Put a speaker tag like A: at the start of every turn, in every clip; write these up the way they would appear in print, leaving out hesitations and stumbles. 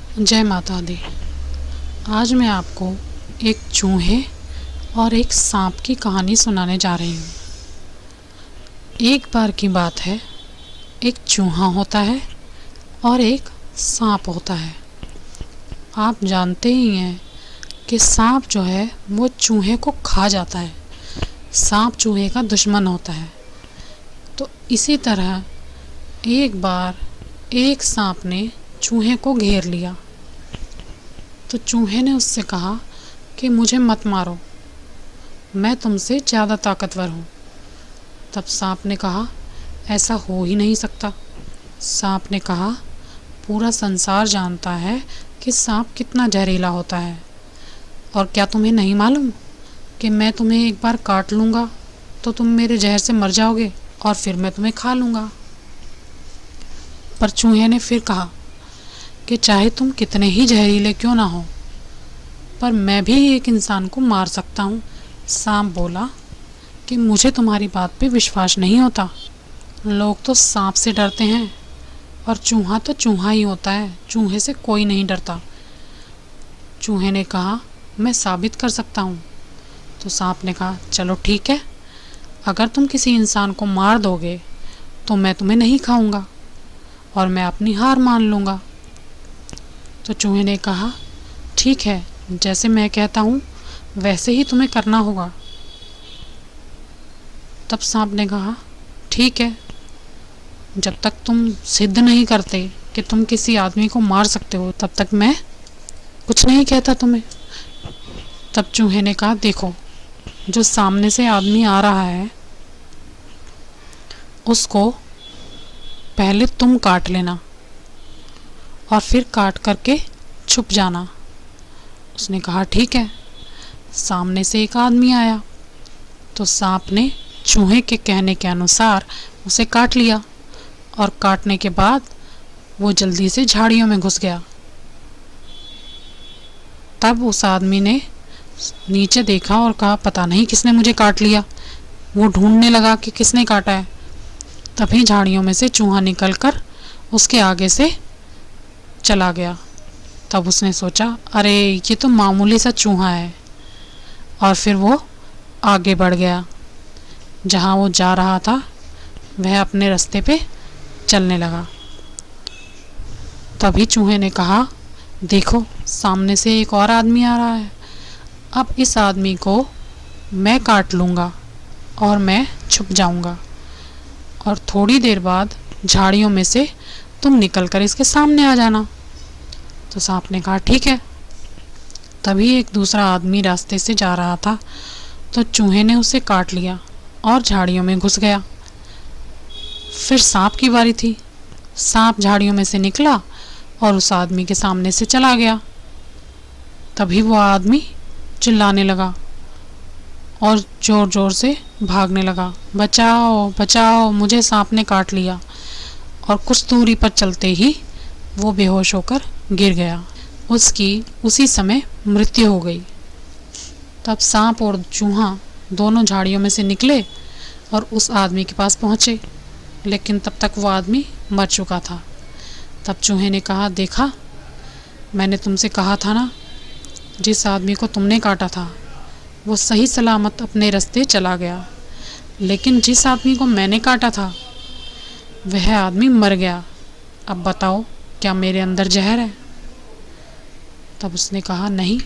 A: जय माता दी। आज मैं आपको एक चूहे और एक सांप की कहानी सुनाने जा रही हूँ। एक बार की बात है, एक चूहा होता है और एक सांप होता है। आप जानते ही हैं कि सांप जो है वो चूहे को खा जाता है। सांप चूहे का दुश्मन होता है। तो इसी तरह एक बार एक सांप ने चूहे को घेर लिया। तो चूहे ने उससे कहा कि मुझे मत मारो, मैं तुमसे ज़्यादा ताकतवर हूँ। तब सांप ने कहा ऐसा हो ही नहीं सकता। सांप ने कहा पूरा संसार जानता है कि सांप कितना जहरीला होता है, और क्या तुम्हें नहीं मालूम कि मैं तुम्हें एक बार काट लूँगा तो तुम मेरे जहर से मर जाओगे और फिर मैं तुम्हें खा लूँगा। पर चूहे ने फिर कहा कि चाहे तुम कितने ही जहरीले क्यों ना हो, पर मैं भी एक इंसान को मार सकता हूँ। सांप बोला कि मुझे तुम्हारी बात पे विश्वास नहीं होता। लोग तो सांप से डरते हैं और चूहा तो चूहा ही होता है, चूहे से कोई नहीं डरता। चूहे ने कहा मैं साबित कर सकता हूँ। तो सांप ने कहा चलो ठीक है, अगर तुम किसी इंसान को मार दोगे तो मैं तुम्हें नहीं खाऊंगा और मैं अपनी हार मान लूँगा। तो चूहे ने कहा ठीक है, जैसे मैं कहता हूँ वैसे ही तुम्हें करना होगा। तब सांप ने कहा ठीक है, जब तक तुम सिद्ध नहीं करते कि तुम किसी आदमी को मार सकते हो तब तक मैं कुछ नहीं कहता तुम्हें। तब चूहे ने कहा देखो, जो सामने से आदमी आ रहा है उसको पहले तुम काट लेना और फिर काट करके छुप जाना। उसने कहा ठीक है। सामने से एक आदमी आया तो सांप ने चूहे के कहने के अनुसार उसे काट लिया, और काटने के बाद वो जल्दी से झाड़ियों में घुस गया। तब उस आदमी ने नीचे देखा और कहा पता नहीं किसने मुझे काट लिया। वो ढूंढने लगा कि किसने काटा है। तभी झाड़ियों में से चूहा निकलकर उसके आगे से चला गया। तब उसने सोचा अरे ये तो मामूली सा चूहा है, और फिर वो आगे बढ़ गया। जहाँ वो जा रहा था वह अपने रास्ते पे चलने लगा। तभी चूहे ने कहा देखो, सामने से एक और आदमी आ रहा है, अब इस आदमी को मैं काट लूँगा और मैं छुप जाऊँगा, और थोड़ी देर बाद झाड़ियों में से तुम निकलकर इसके सामने आ जाना। तो सांप ने कहा ठीक है। तभी एक दूसरा आदमी रास्ते से जा रहा था तो चूहे ने उसे काट लिया और झाड़ियों में घुस गया। फिर सांप की बारी थी। सांप झाड़ियों में से निकला और उस आदमी के सामने से चला गया। तभी वो आदमी चिल्लाने लगा और ज़ोर ज़ोर से भागने लगा, बचाओ बचाओ, मुझे सांप ने काट लिया। और कुछ दूरी पर चलते ही वो बेहोश होकर गिर गया। उसकी उसी समय मृत्यु हो गई। तब सांप और चूहा दोनों झाड़ियों में से निकले और उस आदमी के पास पहुँचे, लेकिन तब तक वो आदमी मर चुका था। तब चूहे ने कहा देखा, मैंने तुमसे कहा था ना, जिस आदमी को तुमने काटा था वो सही सलामत अपने रास्ते चला गया, लेकिन जिस आदमी को मैंने काटा था वह आदमी मर गया। अब बताओ क्या मेरे अंदर जहर है? तब उसने कहा नहीं,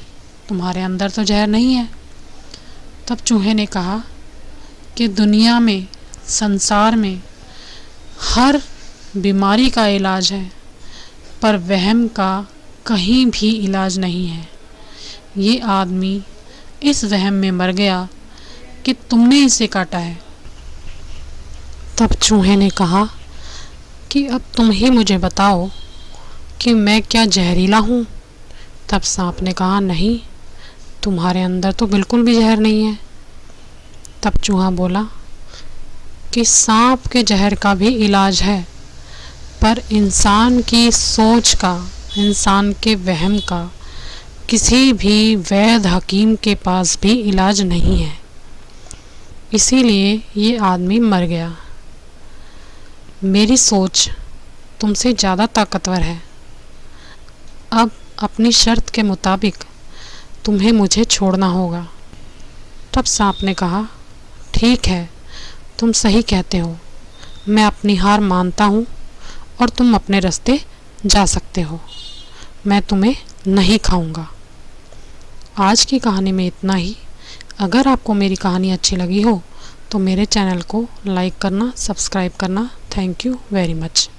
A: तुम्हारे अंदर तो जहर नहीं है। तब चूहे ने कहा कि दुनिया में, संसार में हर बीमारी का इलाज है, पर वहम का कहीं भी इलाज नहीं है। ये आदमी इस वहम में मर गया कि तुमने इसे काटा है। तब चूहे ने कहा कि अब तुम ही मुझे बताओ कि मैं क्या जहरीला हूँ? तब सांप ने कहा नहीं, तुम्हारे अंदर तो बिल्कुल भी जहर नहीं है। तब चूहा बोला कि सांप के जहर का भी इलाज है, पर इंसान की सोच का, इंसान के वहम का किसी भी वैद्य हकीम के पास भी इलाज नहीं है। इसीलिए ये आदमी मर गया। मेरी सोच तुमसे ज़्यादा ताकतवर है। अब अपनी शर्त के मुताबिक तुम्हें मुझे छोड़ना होगा। तब सांप ने कहा, ठीक है, तुम सही कहते हो, मैं अपनी हार मानता हूँ और तुम अपने रास्ते जा सकते हो, मैं तुम्हें नहीं खाऊंगा। आज की कहानी में इतना ही। अगर आपको मेरी कहानी अच्छी लगी हो तो मेरे चैनल को लाइक करना, सब्सक्राइब करना। Thank you very much.